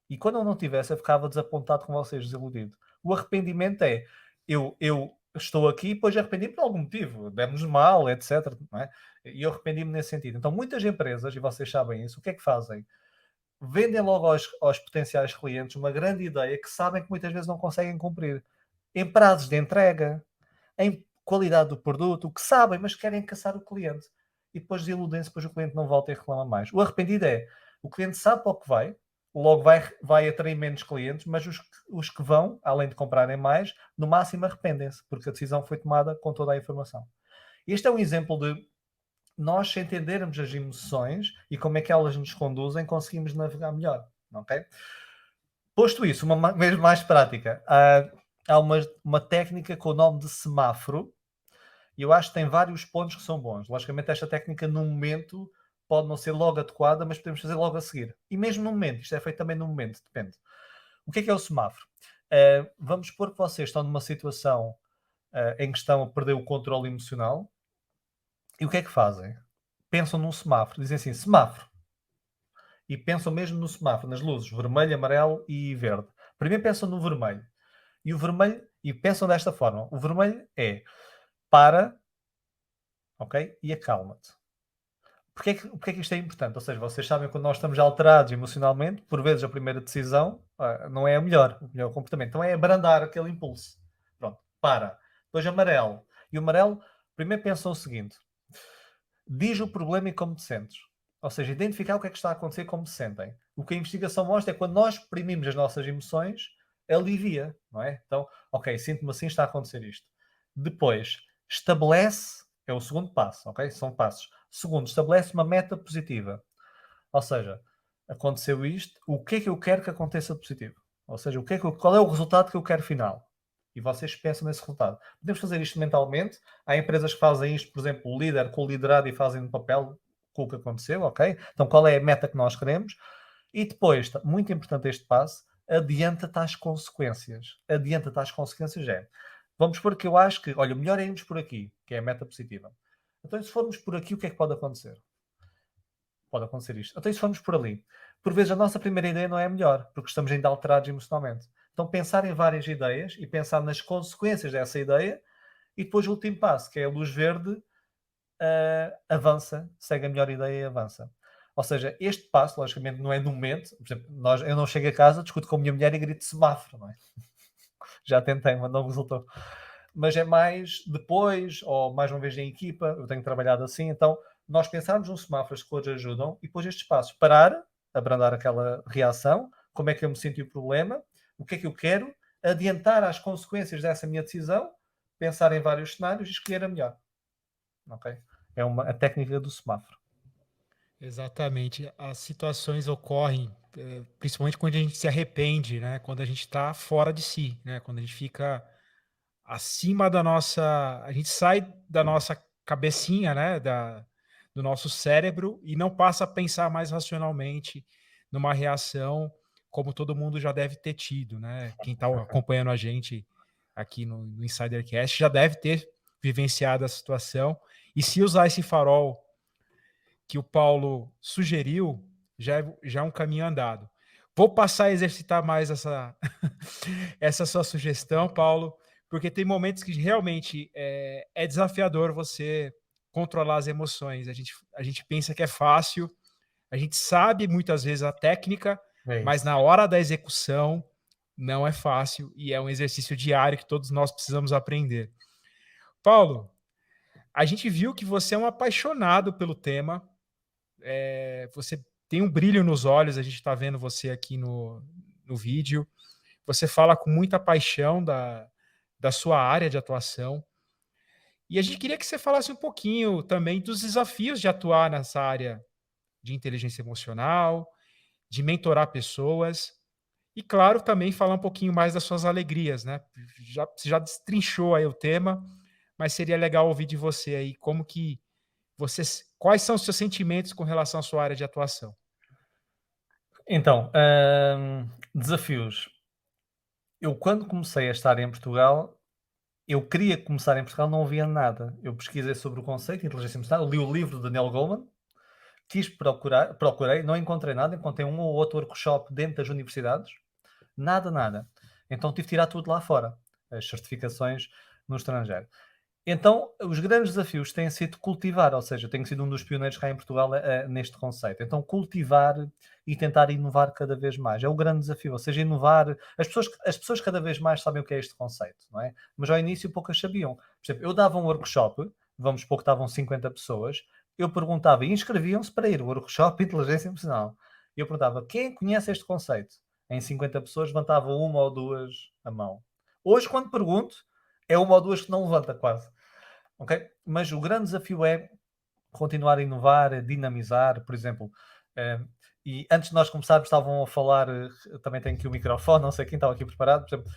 E quando eu não tivesse, eu ficava desapontado com vocês, desiludido. O arrependimento é, eu estou aqui e depois arrependi-me por algum motivo, demos mal, etc. Não é? E eu arrependi-me nesse sentido. Então muitas empresas, e vocês sabem isso, o que é que fazem? Vendem logo aos potenciais clientes uma grande ideia que sabem que muitas vezes não conseguem cumprir. Em prazos de entrega, em qualidade do produto, o que sabem, mas querem caçar o cliente. E depois desiludem-se, depois o cliente não volta e reclama mais. O arrependido é, o cliente sabe para o que vai, logo vai atrair menos clientes, mas os que vão, além de comprarem mais, no máximo arrependem-se, porque a decisão foi tomada com toda a informação. Este é um exemplo de nós, se entendermos as emoções e como é que elas nos conduzem, conseguimos navegar melhor. Ok? Posto isso, uma vez mais prática, há uma técnica com o nome de semáforo, e eu acho que tem vários pontos que são bons. Logicamente, esta técnica, no momento, pode não ser logo adequada, mas podemos fazer logo a seguir. E mesmo no momento, isto é feito também no momento, depende. O que é o semáforo? Vamos supor que vocês estão numa situação em que estão a perder o controle emocional. E o que é que fazem? Pensam num semáforo. Dizem assim, semáforo. E pensam mesmo no semáforo, nas luzes, vermelho, amarelo e verde. Primeiro pensam no vermelho. E o vermelho, e pensam desta forma. O vermelho é para, ok? E acalma-te. Porquê que isto é importante? Ou seja, vocês sabem quando nós estamos alterados emocionalmente, por vezes a primeira decisão não é o melhor comportamento. Então é abrandar aquele impulso. Pronto, para. Depois amarelo. E o amarelo, primeiro pensam o seguinte. Diz o problema e como te sentes. Ou seja, identificar o que é que está a acontecer e como se sentem. O que a investigação mostra é que quando nós exprimimos as nossas emoções, alivia, não é? Então, ok, sinto-me assim, está a acontecer isto. Depois, estabelece, é o segundo passo, ok? São passos. Segundo, estabelece uma meta positiva. Ou seja, aconteceu isto, o que é que eu quero que aconteça de positivo? Ou seja, qual é o resultado que eu quero final? E vocês pensam nesse resultado. Podemos fazer isto mentalmente. Há empresas que fazem isto, por exemplo, o líder com o liderado e fazem no papel com o que aconteceu, ok? Então, qual é a meta que nós queremos? E depois, muito importante este passo, adianta-te às consequências. Adianta-te às consequências vamos por que eu acho que, olha, melhor é irmos por aqui, que é a meta positiva. Então, se formos por aqui, o que é que pode acontecer? Pode acontecer isto. Então, se formos por ali, por vezes a nossa primeira ideia não é a melhor, porque estamos ainda alterados emocionalmente. Então, pensar em várias ideias e pensar nas consequências dessa ideia e depois o último passo, que é a luz verde, avança, segue a melhor ideia e avança. Ou seja, este passo, logicamente, não é no momento. Por exemplo, eu não chego a casa, discuto com a minha mulher e grito semáforo, não é? Já tentei, mas não resultou. Mas é mais depois, ou mais uma vez em equipa, eu tenho trabalhado assim, então nós pensarmos num semáforo, as cores ajudam, e depois estes passos, parar, abrandar aquela reação, como é que eu me sinto o problema, o que é que eu quero, adiantar as consequências dessa minha decisão, pensar em vários cenários e escolher a melhor. Ok? É a técnica do semáforo. Exatamente. As situações ocorrem, principalmente quando a gente se arrepende, né? Quando a gente está fora de si, né? Quando a gente fica acima da nossa... A gente sai da nossa cabecinha, né? Do nosso cérebro e não passa a pensar mais racionalmente numa reação como todo mundo já deve ter tido, né? Quem está acompanhando a gente aqui no Insidercast já deve ter vivenciado a situação. E se usar esse farol que o Paulo sugeriu, já é um caminho andado. Vou passar a exercitar mais essa sua sugestão, Paulo, porque tem momentos que realmente é desafiador você controlar as emoções. A gente pensa que é fácil, a gente sabe muitas vezes a técnica, É mas isso. na hora da execução não é fácil e é um exercício diário que todos nós precisamos aprender. Paulo, a gente viu que você é um apaixonado pelo tema, você tem um brilho nos olhos, a gente está vendo você aqui no vídeo. Você fala com muita paixão da sua área de atuação. E a gente queria que você falasse um pouquinho também dos desafios de atuar nessa área de inteligência emocional, de mentorar pessoas. E, claro, também falar um pouquinho mais das suas alegrias, né? Você já destrinchou aí o tema, mas seria legal ouvir de você aí como que você, quais são os seus sentimentos com relação à sua área de atuação. Então, desafios. Eu, quando comecei a estar em Portugal, eu queria começar em Portugal, não havia nada. Eu pesquisei sobre o conceito de inteligência emocional, li o livro de Neil Goleman, quis procurar, procurei, não encontrei nada, encontrei um ou outro workshop dentro das universidades, nada, nada. Então tive de tirar tudo lá fora, as certificações no estrangeiro. Então, os grandes desafios têm sido cultivar, ou seja, eu tenho sido um dos pioneiros cá em Portugal neste conceito. Então, cultivar e tentar inovar cada vez mais. É o grande desafio, ou seja, inovar. As pessoas cada vez mais sabem o que é este conceito, não é? Mas ao início poucas sabiam. Por exemplo, eu dava um workshop, vamos supor que estavam 50 pessoas, eu perguntava e inscreviam-se para ir ao workshop de inteligência emocional. Eu perguntava, quem conhece este conceito? Em 50 pessoas levantava uma ou duas a mão. Hoje, quando pergunto, é uma ou duas que não levanta quase. Ok? Mas o grande desafio é continuar a inovar, a dinamizar, por exemplo. E antes de nós começarmos, estavam a falar, também tenho aqui o microfone, não sei quem estava aqui preparado, por exemplo,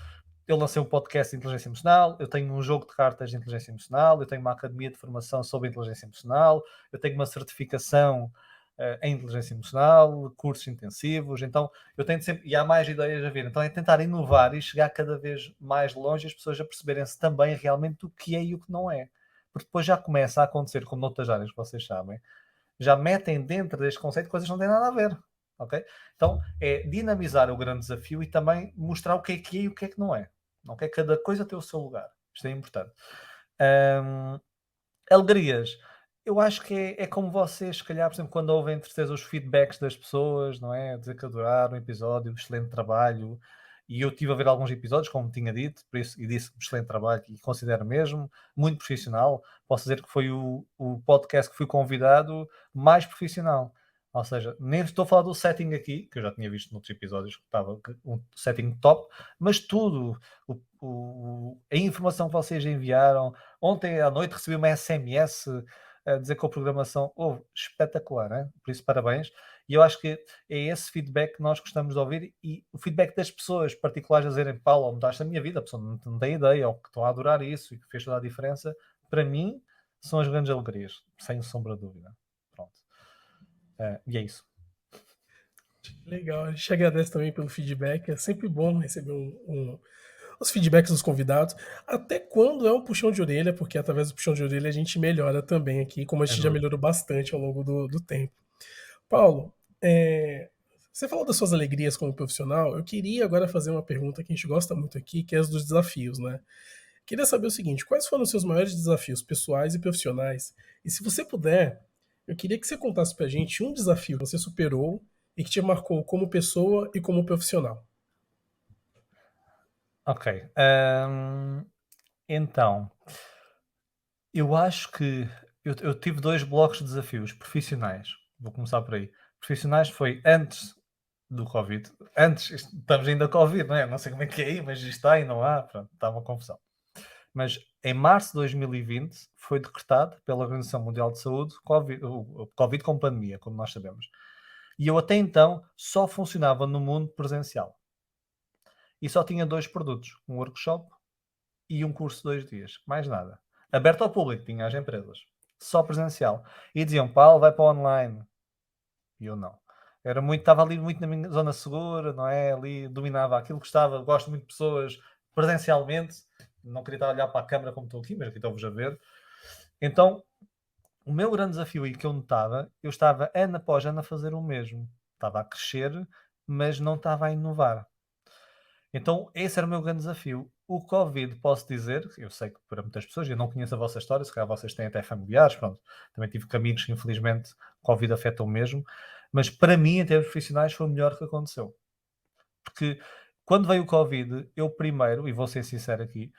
eu lancei um podcast de inteligência emocional, eu tenho um jogo de cartas de inteligência emocional, eu tenho uma academia de formação sobre inteligência emocional, eu tenho uma certificação em inteligência emocional, cursos intensivos, então eu tento sempre, e há mais ideias a vir, então é tentar inovar e chegar cada vez mais longe, as pessoas a perceberem-se também realmente o que é e o que não é. Porque depois já começa a acontecer, como noutras áreas que vocês sabem, já metem dentro deste conceito coisas que não têm nada a ver. Ok? Então é dinamizar o grande desafio e também mostrar o que é e o que é que não é. Ok? Cada coisa tem o seu lugar. Isto é importante. Alegrias. Eu acho que é como vocês, se calhar, por exemplo, quando ouvem entre vocês os feedbacks das pessoas, não é? Dizer que adoraram o episódio, excelente trabalho. E eu estive a ver alguns episódios, como tinha dito, por isso, e disse excelente trabalho, e considero mesmo, muito profissional. Posso dizer que foi o podcast que fui convidado mais profissional. Ou seja, nem estou a falar do setting aqui, que eu já tinha visto noutros episódios que estava um setting top, mas tudo, a informação que vocês enviaram. Ontem à noite recebi uma SMS a dizer que a programação houve espetacular, né? Por isso parabéns. E eu acho que é esse feedback que nós gostamos de ouvir e o feedback das pessoas particulares a dizerem, Paulo, mudaste a minha vida, a pessoa não tem ideia, ou que estão a adorar isso e que fez toda a diferença, para mim são as grandes alegrias, sem sombra de dúvida. Pronto. E é isso. Legal, a gente agradece também pelo feedback. É sempre bom receber os feedbacks dos convidados. Até quando é um puxão de orelha, porque através do puxão de orelha a gente melhora também aqui, como a Sem gente já dúvida. melhorou bastante ao longo do tempo. Paulo, você falou das suas alegrias como profissional. Eu queria agora fazer uma pergunta que a gente gosta muito aqui, que é as dos desafios, né? Queria saber o seguinte: quais foram os seus maiores desafios pessoais e profissionais? E se você puder, eu queria que você contasse pra gente um desafio que você superou e que te marcou como pessoa e como profissional. Ok. Então, eu acho que eu tive 2 blocos de desafios profissionais. Vou começar por aí. Profissionais foi antes do Covid. Antes, estamos ainda Covid, não é? Não sei como é que é aí, mas isto está e não há. Pronto, está uma confusão. Mas em março de 2020 foi decretado pela Organização Mundial de Saúde o Covid com pandemia, como nós sabemos. E eu até então só funcionava no mundo presencial. E só tinha 2 produtos, um workshop e um curso de 2 dias, mais nada. Aberto ao público, tinha às empresas. Só presencial. E diziam, Paulo, vai para o online. E eu não. Estava ali muito na minha zona segura, não é? Ali dominava aquilo que gostava, gosto muito de pessoas presencialmente. Não queria estar a olhar para a câmara como estou aqui, mas aqui estou-vos a ver. Então, o meu grande desafio aí que eu notava, eu estava ano após ano a fazer o mesmo. Estava a crescer, mas não estava a inovar. Então, esse era o meu grande desafio. O Covid, posso dizer, eu sei que para muitas pessoas, eu não conheço a vossa história, se calhar vocês têm até familiares, pronto, também tive amigos que infelizmente o Covid afetou mesmo, mas para mim, em termos profissionais, foi o melhor que aconteceu. Porque quando veio o Covid, eu primeiro, e vou ser sincero aqui,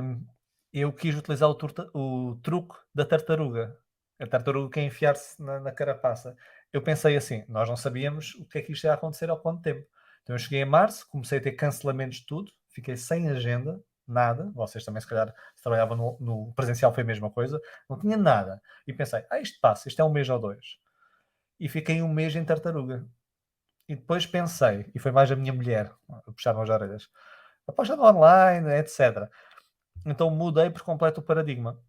hum, eu quis utilizar o truque da tartaruga. A tartaruga que é enfiar-se na carapaça. Eu pensei assim, nós não sabíamos o que é que isto ia acontecer ao quanto tempo. Então eu cheguei em março, comecei a ter cancelamentos de tudo, fiquei sem agenda, nada. Vocês também, se calhar, se trabalhavam no presencial foi a mesma coisa, não tinha nada. E pensei, isto passa, isto é um mês ou dois. E fiquei um mês em tartaruga. E depois pensei, e foi mais a minha mulher a puxar-me as orelhas, aposta no online, etc. Então mudei por completo o paradigma.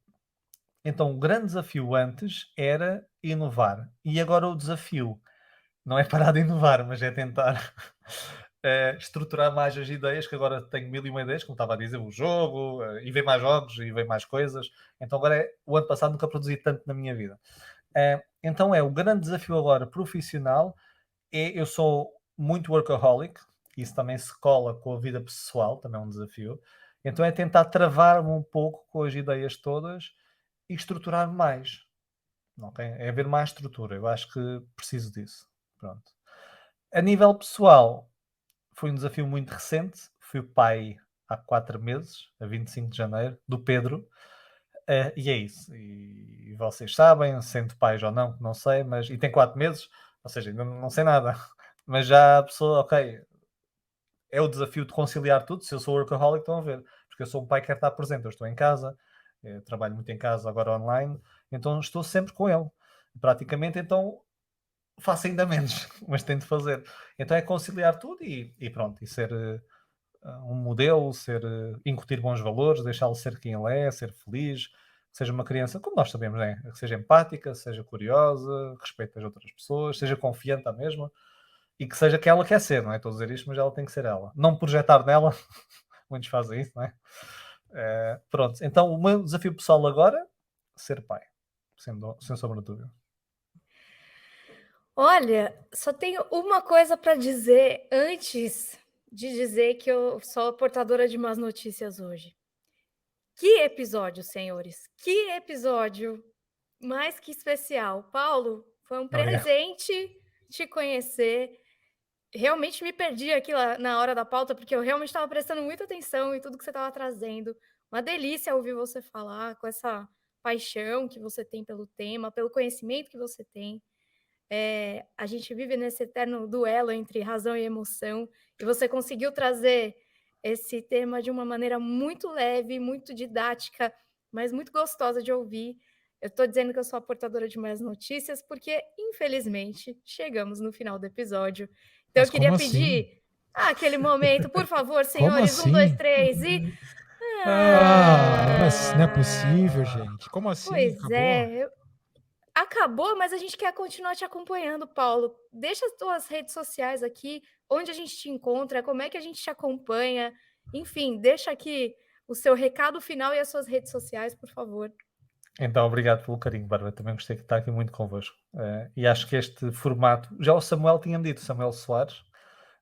Então o grande desafio antes era inovar. E agora o desafio não é parar de inovar, mas é tentar estruturar mais as ideias, que agora tenho mil e uma ideias, como estava a dizer, o jogo, e vem mais jogos, e vem mais coisas. Então agora o ano passado nunca produzi tanto na minha vida. Então o grande desafio agora profissional eu sou muito workaholic, isso também se cola com a vida pessoal, também é um desafio. Então é tentar travar-me um pouco com as ideias todas e estruturar mais. Ok? É haver mais estrutura. Eu acho que preciso disso. Pronto. A nível pessoal, foi um desafio muito recente. Fui pai há 4 meses, a 25 de janeiro, do Pedro. E é isso. E vocês sabem, sendo pais ou não, não sei, mas. E tem 4 meses, ou seja, ainda não sei nada. Mas já a pessoa, ok, é o desafio de conciliar tudo. Se eu sou workaholic, estão a ver. Porque eu sou um pai que quer estar presente. Eu estou em casa, trabalho muito em casa, agora online, então estou sempre com ele. Praticamente, então faço ainda menos, mas tento fazer. Então é conciliar tudo e pronto, e ser um modelo, incutir bons valores, deixá-lo ser quem ele é, ser feliz, que seja uma criança, como nós sabemos, né? Que seja empática, seja curiosa, respeite as outras pessoas, seja confiante à mesma e que seja quem ela quer ser, não é? Estou a dizer isto, mas ela tem que ser ela. Não projetar nela, muitos fazem isso, não é? Pronto, então o meu desafio pessoal agora, ser pai, sem sombra de dúvida. Olha, só tenho uma coisa para dizer antes de dizer que eu sou a portadora de más notícias hoje. Que episódio, senhores! Que episódio mais que especial. Paulo, foi um Obrigado. presente te conhecer. Realmente me perdi aqui na hora da pauta, porque eu realmente estava prestando muita atenção em tudo que você estava trazendo. Uma delícia ouvir você falar com essa paixão que você tem pelo tema, pelo conhecimento que você tem. A gente vive nesse eterno duelo entre razão e emoção, e você conseguiu trazer esse tema de uma maneira muito leve, muito didática, mas muito gostosa de ouvir. Eu estou dizendo que eu sou a portadora de mais notícias, porque, infelizmente, chegamos no final do episódio. Então, eu Mas queria como assim? pedir aquele momento, por favor, Como senhores, um, dois, assim? três e. Mas não é possível, Ah! gente. Como assim? Pois Acabou? é, acabou, mas a gente quer continuar te acompanhando, Paulo. Deixa as tuas redes sociais aqui, onde a gente te encontra, como é que a gente te acompanha. Enfim, deixa aqui o seu recado final e as suas redes sociais, por favor. Então, obrigado pelo carinho, Bárbara. Também gostei de estar aqui muito convosco. E acho que este formato, já o Samuel tinha-me dito, Samuel Soares,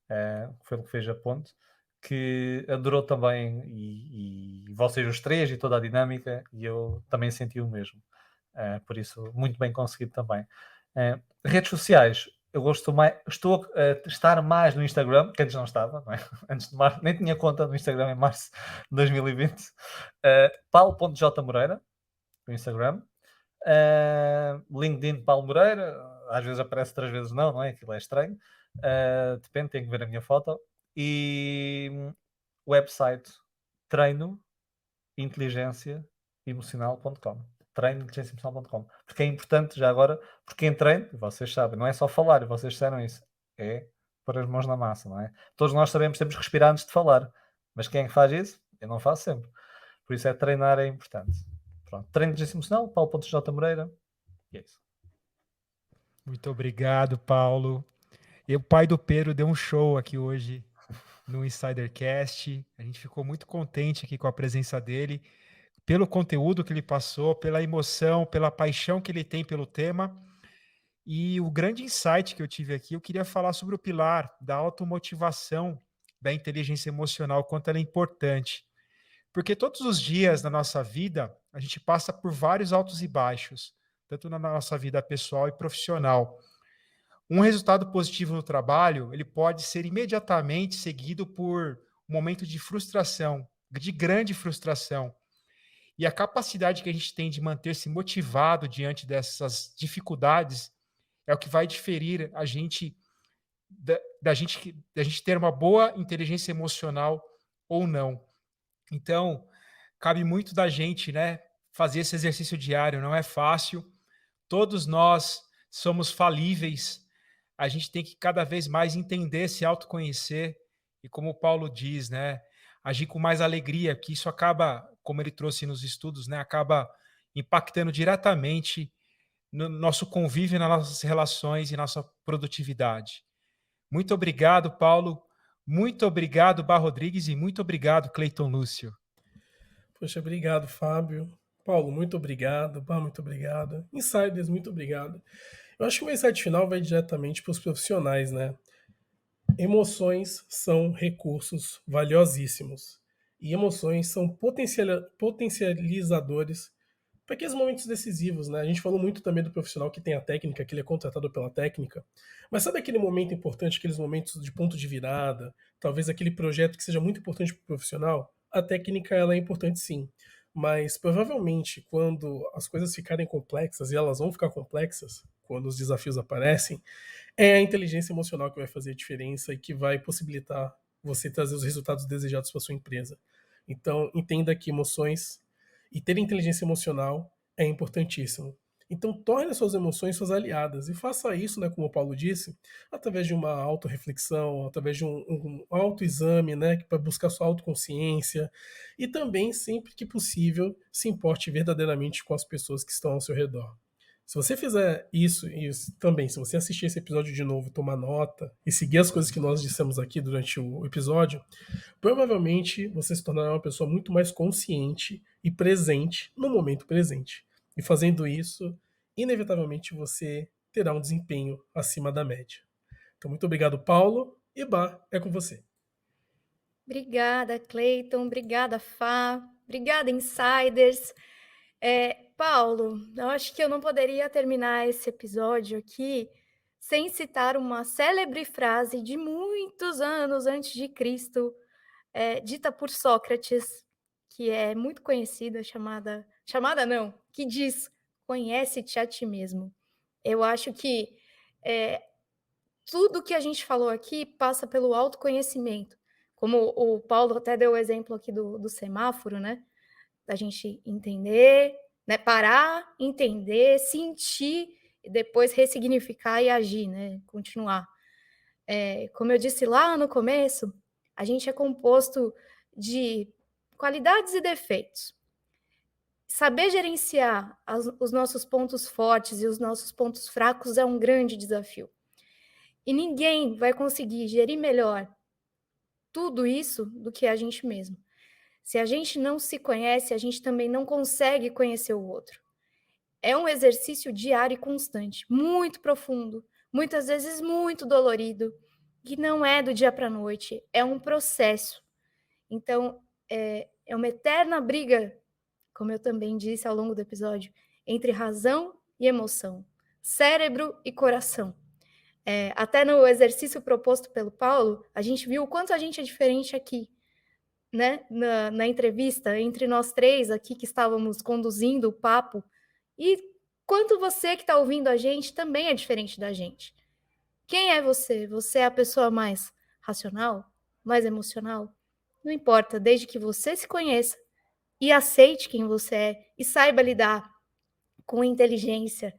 que foi ele que fez a ponte, que adorou também, e vocês os três, e toda a dinâmica, e eu também senti o mesmo. Por isso, muito bem conseguido também. Redes sociais, eu gosto mais, estou a estar mais no Instagram, que antes não estava, não é? Antes de março, nem tinha conta no Instagram em março de 2020. Paulo.jmoreira, no Instagram. LinkedIn Paulo Moreira, às vezes aparece, outras vezes não, não é? Aquilo é estranho. Depende, tem que ver a minha foto. E website treinointeligenciaemocional.com. Treinointeligenciaemocional.com. Porque é importante, já agora, porque em treino, vocês sabem, não é só falar, e vocês disseram isso, é pôr as mãos na massa, não é? Todos nós sabemos que temos que respirar antes de falar, mas quem é que faz isso? Eu não faço sempre. Por isso treinar é importante. Pronto, treino de inteligência emocional, Paulo.j Moreira, e é isso. Muito obrigado, Paulo. E o pai do Pedro deu um show aqui hoje no Insidercast. A gente ficou muito contente aqui com a presença dele, pelo conteúdo que ele passou, pela emoção, pela paixão que ele tem pelo tema. E o grande insight que eu tive aqui, eu queria falar sobre o pilar da automotivação da inteligência emocional, quanto ela é importante. Porque todos os dias na nossa vida, a gente passa por vários altos e baixos, tanto na nossa vida pessoal e profissional. Um resultado positivo no trabalho, ele pode ser imediatamente seguido por um momento de frustração, de grande frustração. E a capacidade que a gente tem de manter-se motivado diante dessas dificuldades é o que vai diferir a gente da gente ter uma boa inteligência emocional ou não. Então, cabe muito da gente, né, fazer esse exercício diário, não é fácil. Todos nós somos falíveis. A gente tem que cada vez mais entender, se autoconhecer e, como o Paulo diz, né, agir com mais alegria, que isso acaba, como ele trouxe nos estudos, né, acaba impactando diretamente no nosso convívio, nas nossas relações e nossa produtividade. Muito obrigado, Paulo. Muito obrigado, Bar Rodrigues, e muito obrigado, Cleiton Lúcio. Poxa, obrigado, Fábio. Paulo, muito obrigado. Bah, muito obrigado. Insiders, muito obrigado. Eu acho que o meu insight final vai diretamente para os profissionais, né? Emoções são recursos valiosíssimos. E emoções são potencializadores para aqueles momentos decisivos, né? A gente falou muito também do profissional que tem a técnica, que ele é contratado pela técnica. Mas sabe aquele momento importante, aqueles momentos de ponto de virada, talvez aquele projeto que seja muito importante para o profissional? A técnica ela é importante sim. Mas provavelmente quando as coisas ficarem complexas, e elas vão ficar complexas quando os desafios aparecem, é a inteligência emocional que vai fazer a diferença e que vai possibilitar você trazer os resultados desejados para sua empresa. Então, entenda que emoções e ter inteligência emocional é importantíssimo. Então, torne as suas emoções suas aliadas e faça isso, né, como o Paulo disse, através de uma autorreflexão, através de um autoexame, né, para buscar sua autoconsciência e também, sempre que possível, se importe verdadeiramente com as pessoas que estão ao seu redor. Se você fizer isso, e também, se você assistir esse episódio de novo, tomar nota e seguir as coisas que nós dissemos aqui durante o episódio, provavelmente você se tornará uma pessoa muito mais consciente e presente no momento presente. E fazendo isso, inevitavelmente você terá um desempenho acima da média. Então, muito obrigado, Paulo. E Bá, é com você. Obrigada, Cleiton. Obrigada, Fá. Obrigada, Insiders. Paulo, eu acho que eu não poderia terminar esse episódio aqui sem citar uma célebre frase de muitos anos antes de Cristo, dita por Sócrates, que é muito conhecida, chamada não, que diz: conhece-te a ti mesmo. Eu acho que tudo que a gente falou aqui passa pelo autoconhecimento. Como o Paulo até deu o exemplo aqui do semáforo, né? Da gente entender, né? Parar, entender, sentir e depois ressignificar e agir, né? Continuar. Como eu disse lá no começo, a gente é composto de qualidades e defeitos. Saber gerenciar os nossos pontos fortes e os nossos pontos fracos é um grande desafio. E ninguém vai conseguir gerir melhor tudo isso do que a gente mesmo. Se a gente não se conhece, a gente também não consegue conhecer o outro. É um exercício diário e constante, muito profundo, muitas vezes muito dolorido, que não é do dia para a noite, é um processo. Então, é uma eterna briga, como eu também disse ao longo do episódio, entre razão e emoção, cérebro e coração. Até no exercício proposto pelo Paulo, a gente viu o quanto a gente é diferente aqui, né? Na entrevista, entre nós três aqui que estávamos conduzindo o papo, e quanto você que está ouvindo a gente também é diferente da gente. Quem é você? Você é a pessoa mais racional? Mais emocional? Não importa, desde que você se conheça e aceite quem você é e saiba lidar com inteligência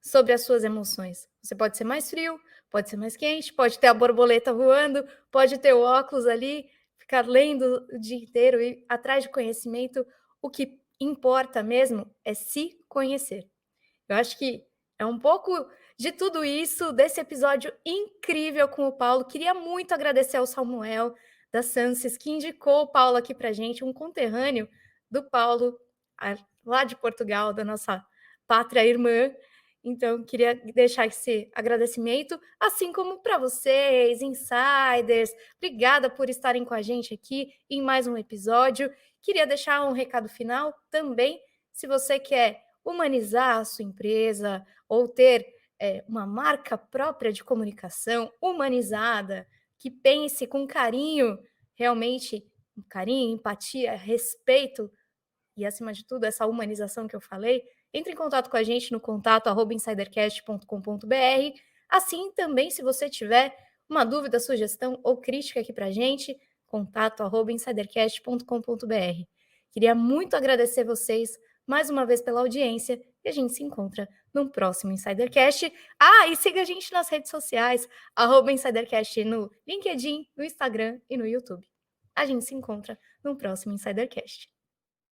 sobre as suas emoções. Você pode ser mais frio, pode ser mais quente, pode ter a borboleta voando, pode ter o óculos ali, ficar lendo o dia inteiro e atrás de conhecimento. O que importa mesmo é se conhecer. Eu acho que é um pouco de tudo isso, desse episódio incrível com o Paulo. Queria muito agradecer ao Samuel da Sansis, que indicou o Paulo aqui para gente, um conterrâneo do Paulo, lá de Portugal, da nossa pátria irmã, Então, queria deixar esse agradecimento, assim como para vocês, insiders. Obrigada por estarem com a gente aqui em mais um episódio. Queria deixar um recado final também. Se você quer humanizar a sua empresa ou ter uma marca própria de comunicação humanizada, que pense com carinho, realmente, carinho, empatia, respeito e, acima de tudo, essa humanização que eu falei, entre em contato com a gente no contato@insidercast.com.br. Assim também, se você tiver uma dúvida, sugestão ou crítica aqui para a gente, contato@insidercast.com.br. Queria muito agradecer vocês mais uma vez pela audiência e a gente se encontra no próximo Insidercast. E siga a gente nas redes sociais, @InsiderCast no LinkedIn, no Instagram e no YouTube. A gente se encontra no próximo Insidercast.